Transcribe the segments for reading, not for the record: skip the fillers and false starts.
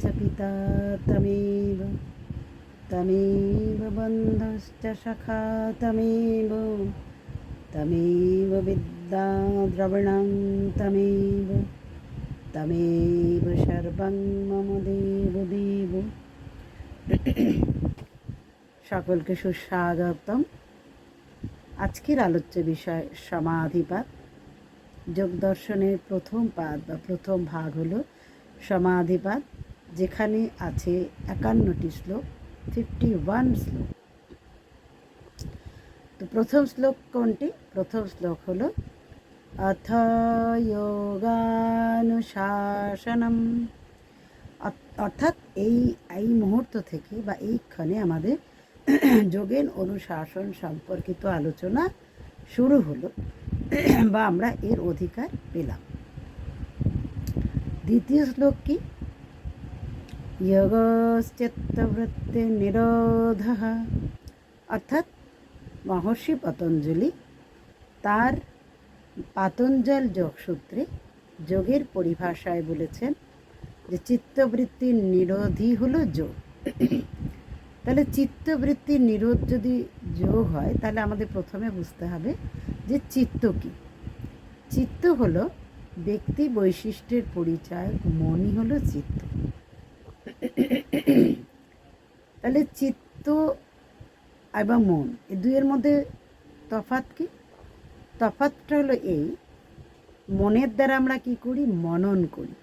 च पिता तमेव तमेव बन्धुश्च सखा तमेव तमेव विद्या द्रविणं तमेव तमेव सर्वं मम देव देव। সকলকে সুস্বাগতম। আজকের আলোচ্য বিষয় সমাধিপাদ। যোগ দর্শনের প্রথম পাদ বা প্রথম ভাগ হলো সমাধিপাদ, যেখানে আছে 51টি শ্লোক, 51 শ্লোক। তো প্রথম শ্লোক কোনটি? প্রথম শ্লোক হলো অথ যোগানুশাসনম, অর্থাৎ এই মুহূর্ত থেকে বা এই ক্ষণে আমাদের যোগের অনুশাসন সম্পর্কিত আলোচনা শুরু হলো বা আমরা এর অধিকার পেলাম। দ্বিতীয় শ্লোক কি? যোগশ্চিত্তবৃত্তি নিরোধ, অর্থাৎ মহর্ষি পতঞ্জলি তার পাতঞ্জল যোগসূত্রে যোগের পরিভাষায় বলেছেন যে চিত্তবৃত্তির নিরোধই হলো যোগ। তাহলে চিত্তবৃত্তির নিরোধ যদি যোগ হয়, তাহলে আমাদের প্রথমে বুঝতে হবে যে চিত্ত কী। চিত্ত হলো ব্যক্তি বৈশিষ্ট্যের পরিচয়, মনই হলো চিত্ত। তাহলে চিত্ত এবং মন এই দুইয়ের মধ্যে তফাৎ কি? তফাৎটা হলো এই, মনের দ্বারা আমরা কি করি? মনন করি,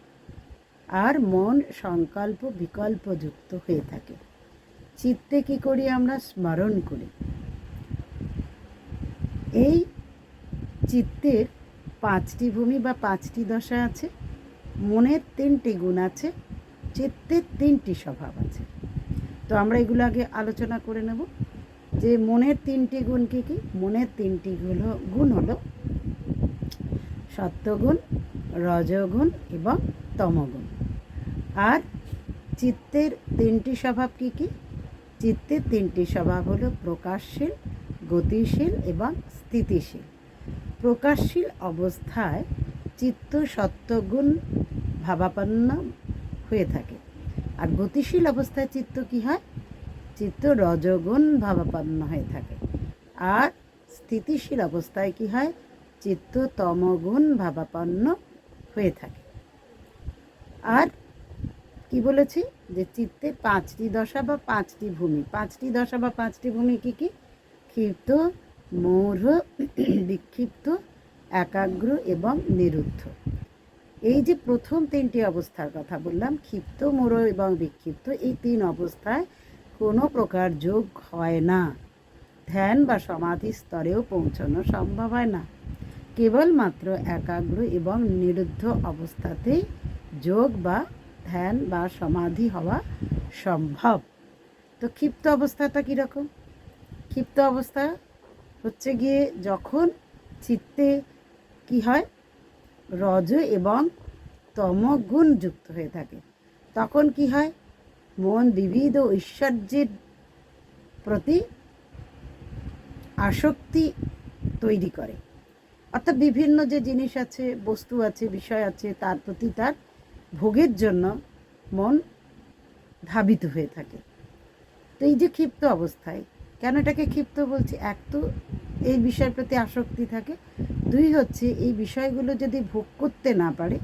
আর মন সংকল্প বিকল্পযুক্ত হয়ে থাকে। চিত্তে কি করি? আমরা স্মরণ করি। এই চিত্তের 5টি ভূমি বা 5টি দশা আছে, মনের 3টি গুণ আছে, চিত্তের 3টি স্বভাব আছে। তো আমরা এগুলো আগে আলোচনা করে নেব যে মনের 3টি গুণ কী কী। মনের 3টি গুণ হলো সত্ত্বগুণ, রজগুণ এবং তমগুণ। আর চিত্তের 3টি স্বভাব কী কী? চিত্তের 3টি স্বভাব হলো প্রকাশশীল, গতিশীল এবং স্থিতিশীল। প্রকাশশীল অবস্থায় চিত্ত সত্ত্বগুণ ভাবাপন্ন হয়ে থাকে, আর গতিশীল অবস্থায় চিত্ত কি হয়? চিত্ত রজগুণ ভাবাপন্ন হয়ে থাকে। আর স্থিতিশীল অবস্থায় কি হয়? চিত্ত তমগুণ ভাবাপন্ন হয়ে থাকে। আর কি বলেছি যে চিত্তে 5টি দশা বা 5টি ভূমি। 5টি দশা বা 5টি ভূমি কি কি? ক্ষিপ্ত, মূঢ়, বিক্ষিপ্ত, একাগ্র এবং নিরুদ্ধ। এই যে প্রথম 3টি অবস্থার কথা বললাম, ক্ষিপ্ত, মূঢ় এবং বিক্ষিপ্ত, এই 3 অবস্থায় কোনো প্রকার যোগ হয় না। ধ্যান বা সমাধি স্তরেও পৌঁছানো সম্ভব হয় না। কেবলমাত্র একাগ্র এবং নিরুদ্ধ অবস্থাতেই যোগ বা ধ্যান বা সমাধি হওয়া সম্ভব। তো ক্ষিপ্ত অবস্থাটা কীরকম? ক্ষিপ্ত অবস্থা হচ্ছে গিয়ে যখন চিত্তে কি হয়? রজ এবং তম গুণ যুক্ত হয়ে থাকে। তখন কি হয়? মন বিবিধ ঐশ্বর্যের প্রতি আসক্তি তৈরি করে, অর্থাৎ বিভিন্ন যে জিনিস আছে, বস্তু আছে, বিষয় আছে, তার প্রতি তার ভোগের জন্য মন ধাবিত হয়ে থাকে। তো এই যে ক্ষিপ্ত অবস্থায়, কেন এটাকে ক্ষিপ্ত বলছি? এক তো এই বিষয়ের প্রতি আসক্তি থাকে, 2 হচ্ছে এই বিষয়গুলো যদি ভোগ করতে না পারে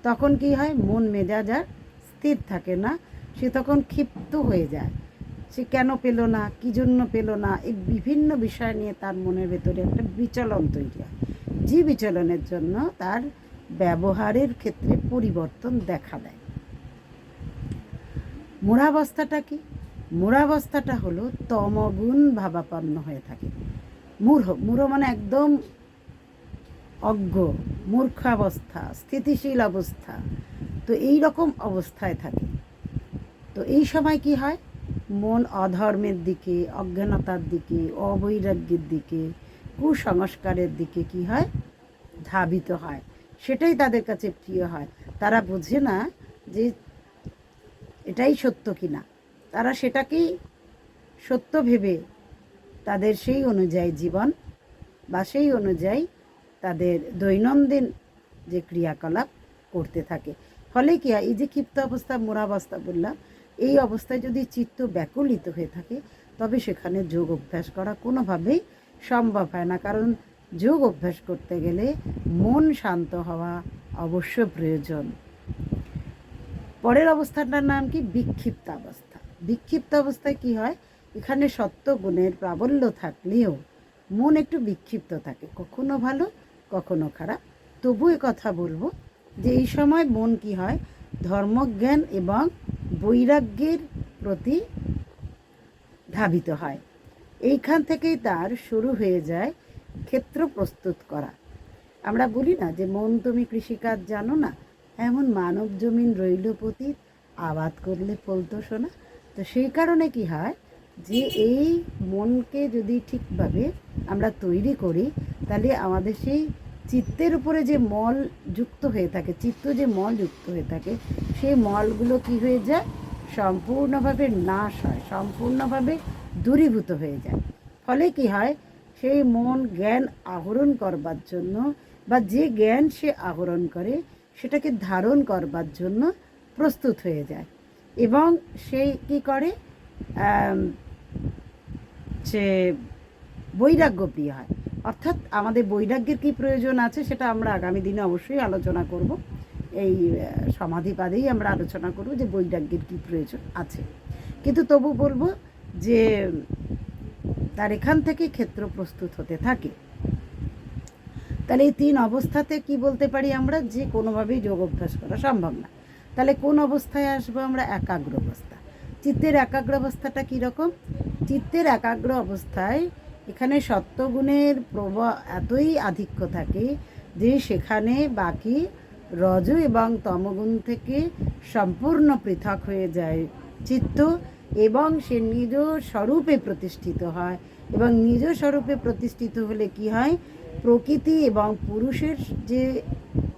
তখন কি হয়? মন মেজাজ আর স্থির থাকে না, সে তখন ক্ষিপ্ত হয়ে যায়। সে কেন পেল না, কী জন্য পেল না, এই বিভিন্ন বিষয় নিয়ে তার মনের ভেতরে একটা বিচলন তৈরি হয়, যে বিচলনের জন্য তার ব্যবহারের ক্ষেত্রে পরিবর্তন দেখা দেয়। মূঢ়াবস্থাটা কি? মূঢ়াবস্থাটা হলো তমগুণ ভাবাপন্ন হয়ে থাকে। মূঢ় মানে একদম অজ্ঞ, মূর্খাবস্থা, স্থিতিশীল অবস্থা। তো এই রকম অবস্থায় থাকে। তো এই সময় কি হয়? মন অধর্মের দিকে, অজ্ঞানতার দিকে, অবৈরাগ্যের দিকে, কুসংস্কারের দিকে কি হয়? ধাবিত হয়। সেটাই তাদের কাছে প্রিয় হয়। তারা বোঝে না যে এটাই সত্য কিনা। তারা সেটাকেই সত্য ভেবে তাদের সেই অনুযায়ী জীবন বা সেই অনুযায়ী তাদের দৈনন্দিন যে ক্রিয়াকলাপ করতে থাকে। ফলে কি হয়, এই যে ক্ষিপ্ত অবস্থা মোরাবস্থা বললাম, এই অবস্থায় যদি চিত্ত ব্যাকুলিত হয়ে থাকে তবে সেখানে যোগ অভ্যাস করা কোনোভাবেই সম্ভব হয় না। কারণ যোগ অভ্যাস করতে গেলে মন শান্ত হওয়া অবশ্য প্রয়োজন। পরের অবস্থাটার নাম কি? বিক্ষিপ্ত অবস্থা। বিক্ষিপ্ত অবস্থায় কি হয়, এখানে সত্ত্বগুণের প্রাবল্য থাকলেও মন একটু বিক্ষিপ্ত থাকে, কখনো ভালো কখনো খারাপ। তবু কথা বলবো যে এই সময় মন কি হয়, ধর্মজ্ঞান এবং বৈরাগ্যের প্রতি ধাবিত হয়। এইখান থেকেই তার শুরু হয়ে যায় ক্ষেত্র প্রস্তুত করা। আমরা বলি না যে মন তুমি কৃষিকাজ জানো না, এমন মানব জমিন রইল পতিত, আবাদ করলে ফলতো সোনা। তো সেই কারণে কি হয় যে এই মনকে যদি ঠিকভাবে আমরা তৈরি করি, তাহলে আমাদের সেই চিত্তের উপরে যে মল যুক্ত হয়ে থাকে, চিত্ত যে মল যুক্ত হয়ে থাকে, সেই মলগুলো কি হয়ে যায়, সম্পূর্ণভাবে নাশ হয়, সম্পূর্ণভাবে দূরীভূত হয়ে যায়। ফলে কি হয়, সেই মন জ্ঞান আহরণ করবার জন্য বা যে জ্ঞান সে আহরণ করে সেটাকে ধারণ করবার জন্য প্রস্তুত হয়ে যায়। এবং সে কি করে, সে বৈরাগ্য প্রিয় হয়। অর্থাৎ আমাদের বৈরাগ্যের কী প্রয়োজন আছে সেটা আমরা আগামী দিনে অবশ্যই আলোচনা করব। এই সমাধিপাদেই আমরা আলোচনা করব যে বৈরাগ্যের কী প্রয়োজন আছে। কিন্তু তবু বলবো যে তার এখান থেকে ক্ষেত্র প্রস্তুত হতে থাকে। তাহলে এই তিন অবস্থাতে কি বলতে পারি আমরা, যে কোনোভাবেই যোগ অভ্যাস করা সম্ভব না। তাহলে কোন অবস্থায় আসবো আমরা? একাগ্র অবস্থা। চিত্তের একাগ্র অবস্থাটা কীরকম? চিত্তের একাগ্র অবস্থায় এখানে সত্ত্বগুণের প্রভাব এতই আধিক্য থাকে যে সেখানে বাকি রজ এবং তমগুণ থেকে সম্পূর্ণ পৃথক হয়ে যায় চিত্ত, এবং সে নিজ স্বরূপে প্রতিষ্ঠিত হয়। এবং নিজ স্বরূপে প্রতিষ্ঠিত হলে কি হয়, প্রকৃতি এবং পুরুষের যে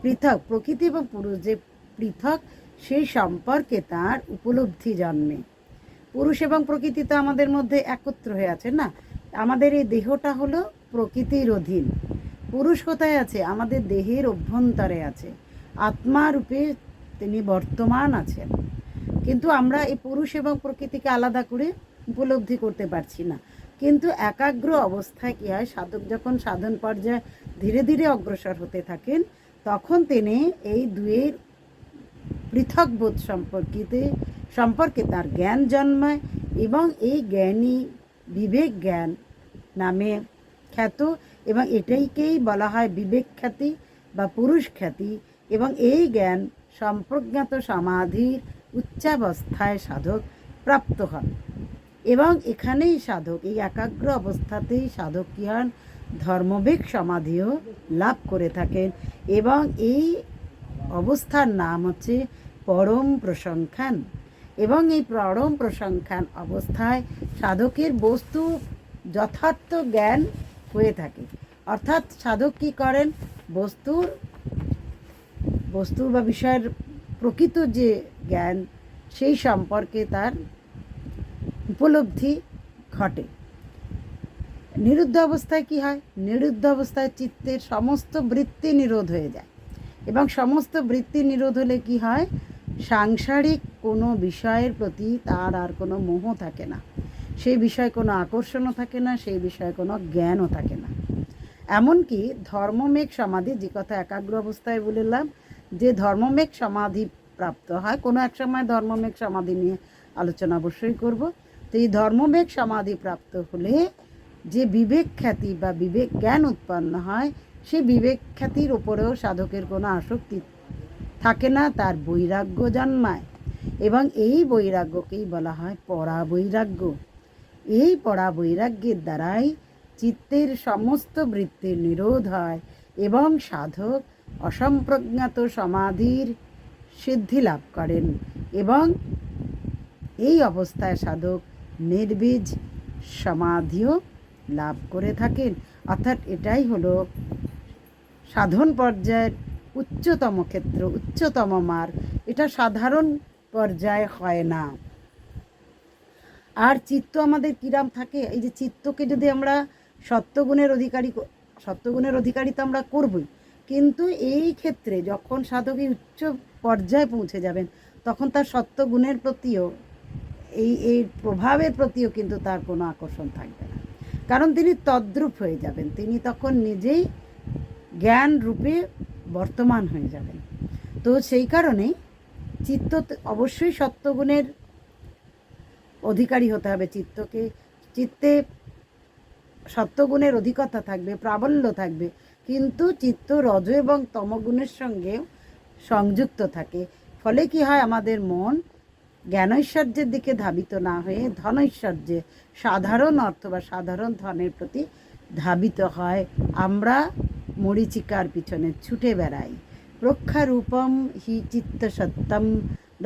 পৃথক, প্রকৃতি এবং পুরুষ যে পৃথক, সেই সম্পর্কে তার উপলব্ধি জন্মে। পুরুষ এবং প্রকৃতি তো আমাদের মধ্যে একত্র হয়ে আছে না। আমাদের এই দেহটা হলো প্রকৃতির অধীন। পুরুষ কোথায় আছে? আমাদের দেহের অভ্যন্তরে আছে, আত্মা রূপে তিনি বর্তমান আছেন। কিন্তু আমরা এই পুরুষ এবং প্রকৃতিকে আলাদা করে উপলব্ধি করতে পারছি না। কিন্তু একাগ্র অবস্থায় কী হয়, সাধক যখন সাধন পর্যায়ে ধীরে ধীরে অগ্রসর হতে থাকেন, তখন তিনি এই দুয়ের পৃথক বোধ সম্পর্কে তার জ্ঞান জন্মায়, এবং এই জ্ঞানই বিবেক জ্ঞান নামে খ্যাত, এবং এটাইকেই বলা হয় বিবেক খ্যাতি বা পুরুষ খ্যাতি। এবং এই জ্ঞান সম্প্রজ্ঞাত সমাধির উচ্চাবস্থায় সাধক প্রাপ্ত হন। এবং এখানেই সাধক, এই একাগ্র অবস্থাতেই সাধক কী হন, ধর্মবেগ সমাধিও লাভ করে থাকেন। এবং এই অবস্থার নাম হচ্ছে পরম প্রসংখ্যান। এবং এই পরম প্রসংখ্যান অবস্থায় সাধকের বস্তু যথার্থ জ্ঞান হয়ে থাকে। অর্থাৎ সাধক কী করেন, বস্তুর বা বিষয়ের প্রকৃত যে জ্ঞান, সেই সম্পর্কে তার উপলব্ধি ঘটে। নিরুদ্ধ অবস্থায় কি হয়, নিরুদ্ধ অবস্থায় চিত্তের সমস্ত বৃত্তি নিরোধ হয়ে যায়। এবং সমস্ত বৃত্তি নিরোধ হলে কি হয়, সাংসারিক কোনো বিষয়ের প্রতি তার আর কোনো মোহ থাকে না, সেই বিষয়ে কোনো আকর্ষণও থাকে না, সেই বিষয়ে কোনো জ্ঞানও থাকে না। এমনকি ধর্মমেঘ সমাধি, যে কথা একাগ্র অবস্থায় বললাম যে ধর্মমেঘ সমাধি প্রাপ্ত হয়, কোনো এক সময় ধর্মমেঘ সমাধি নিয়ে আলোচনা অবশ্যই করব। তো এই ধর্মমেঘ সমাধি প্রাপ্ত হলে যে বিবেক খ্যাতি বা বিবেক জ্ঞান উৎপন্ন হয়, সেই বিবেক খ্যাতির ওপরেও সাধকের কোনো আসক্তি থাকে না, তার বৈরাগ্য জন্মায়। এবং এই বৈরাগ্যকেই বলা হয় পরা বৈরাগ্য। এই পরা বৈরাগ্যের দ্বারাই চিত্তের সমস্ত বৃত্তির নিরোধ হয় এবং সাধক অসম্প্রজ্ঞাত সমাধির সিদ্ধি লাভ করেন। এবং এই অবস্থায় সাধক নির্বীজ সমাধিও লাভ করে থাকেন। অর্থাৎ এটাই হলো সাধন পর্যায়ের উচ্চতম ক্ষেত্র, উচ্চতম মার্গ। এটা সাধারণ পর্যায়ে হয় না। আর চিত্ত আমাদের কিরাম থাকে, এই যে চিত্তকে যদি আমরা সত্যগুণের অধিকারী তো আমরা করবই, কিন্তু এই ক্ষেত্রে যখন সাধক উচ্চ পর্যায়ে পৌঁছে যাবেন, তখন তার সত্ত্বগুণের প্রতিও এই প্রভাবের প্রতিও কিন্তু তার কোনো আকর্ষণ থাকবে না, কারণ তিনি তদ্রূপ হয়ে যাবেন, তিনি তখন নিজেই জ্ঞান রূপে বর্তমান হয়ে যাবেন। তো সেই কারণেই চিত্ত অবশ্যই সত্ত্বগুণের অধিকারী হতে হবে। চিত্তে সত্ত্বগুণের অধিকতা থাকবে, প্রাবল্য থাকবে, কিন্তু চিত্ত রজ এবং তমগুণের সঙ্গে সংযুক্ত থাকে। ফলে কি হয়, আমাদের মন জ্ঞানৈশ্বর্যের দিকে ধাবিত না হয়ে ধনৈশ্বর্যে, সাধারণ অর্থ বা সাধারণ ধনের প্রতি ধাবিত হয়। আমরা মরীচিকার পিছনে ছুটে বেড়াই। প্রক্ষারূপম হি চিত্তসত্তম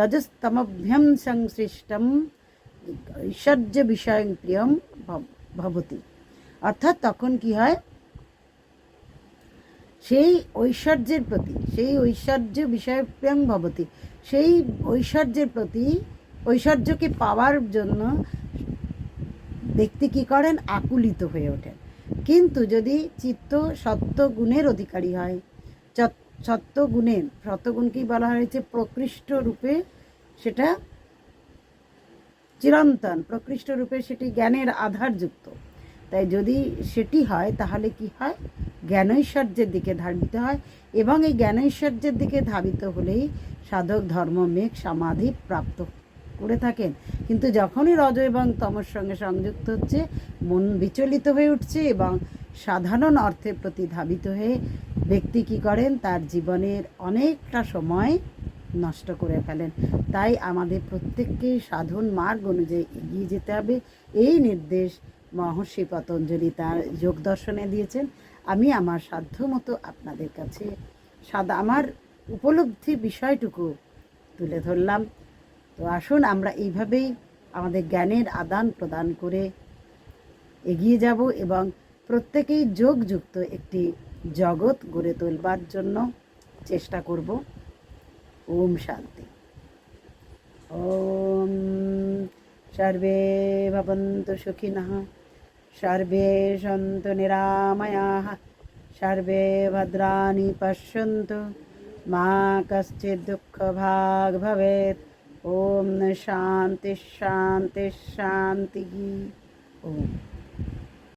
রজস্তমভ্যম সংসৃষ্টম ঐশ্বর্য বিষয় প্রিয়ম ভবতি। অর্থাৎ তখন কি হয়, সেই ঐশ্বর্যের প্রতি, সেই ঐশ্বর্য বিষয় প্রিয়ম ভবতি, সেই ঐশ্বর্যের প্রতি, ঐশ্বর্যকে পাওয়ার জন্য ব্যক্তি কী করেন, আকুলিত হয়ে ওঠেন। কিন্তু যদি চিত্ত সত্ত্বগুণের অধিকারী হয়, সত্ত্বগুণকেই বলা হয়েছে প্রকৃষ্ট রূপে, সেটা চিরন্তন প্রকৃষ্ট রূপে, সেটি জ্ঞানের আধারযুক্ত। তাই যদি সেটি হয়, তাহলে কি হয়, জ্ঞানৈশ্বর্যের দিকে ধাবিত হয়, এবং এই জ্ঞানৈশ্বর্যের দিকে ধাবিত হলেই সাধক ধর্মমেঘ সমাধি প্রাপ্ত করে থাকেন। কিন্তু যখনই রজ এবং তমর সঙ্গে সংযুক্ত হচ্ছে, মন বিচলিত হয়ে উঠছে এবং সাধারণ অর্থের প্রতি ধাবিত হয়ে ব্যক্তি কী করেন, তার জীবনের অনেকটা সময় নষ্ট করে ফেলেন। তাই আমাদের প্রত্যেককে সাধন মার্গ অনুযায়ী এগিয়ে যেতে হবে। এই নির্দেশ মহর্ষি পতঞ্জলি তার যোগ দর্শনে দিয়েছেন। আমি আমার সাধ্যমতো আপনাদের কাছে আমার উপলব্ধি বিষয়টুকু তুলে ধরলাম। তো আসুন আমরা এইভাবেই আমাদের জ্ঞানের আদান প্রদান করে এগিয়ে যাব এবং প্রত্যেকেই যোগযুক্ত একটি জগৎ গড়ে তোলবার জন্য চেষ্টা করব। ওম শান্তি। ওম সর্বে ভবন্তু সুখিনঃ, সর্বে সন্তু নিরাময়াঃ, সর্বে ভদ্রাণি পশ্যন্তু, মা কশ্চিৎ দুঃখভাগ্ ভবেৎ। ওম শান্তি শান্তি শান্তি। ওম।